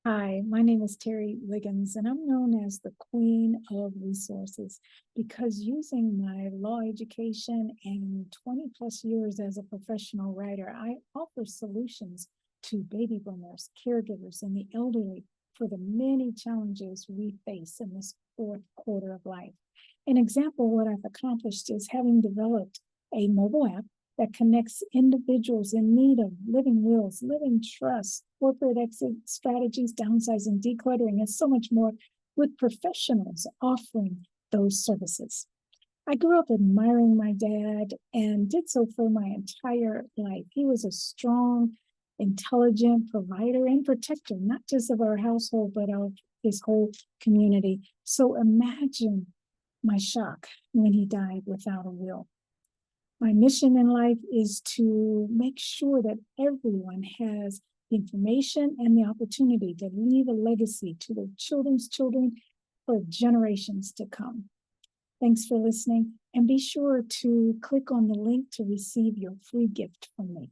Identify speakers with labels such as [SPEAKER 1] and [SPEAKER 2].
[SPEAKER 1] Hi, my name is Terri Liggins, and I'm known as the Queen of Resources because using my law education and 20 plus years as a professional writer, I offer solutions to baby boomers, caregivers, and the elderly for the many challenges we face in this fourth quarter of life. An example of what I've accomplished is having developed a mobile app that connects individuals in need of living wills, living trusts, corporate exit strategies, downsizing, decluttering, and so much more with professionals offering those services. I grew up admiring my dad and did so for my entire life. He was a strong, intelligent provider and protector, not just of our household, but of his whole community. So imagine my shock when he died without a will. My mission in life is to make sure that everyone has the information and the opportunity to leave a legacy to their children's children for generations to come. Thanks for listening, and be sure to click on the link to receive your free gift from me.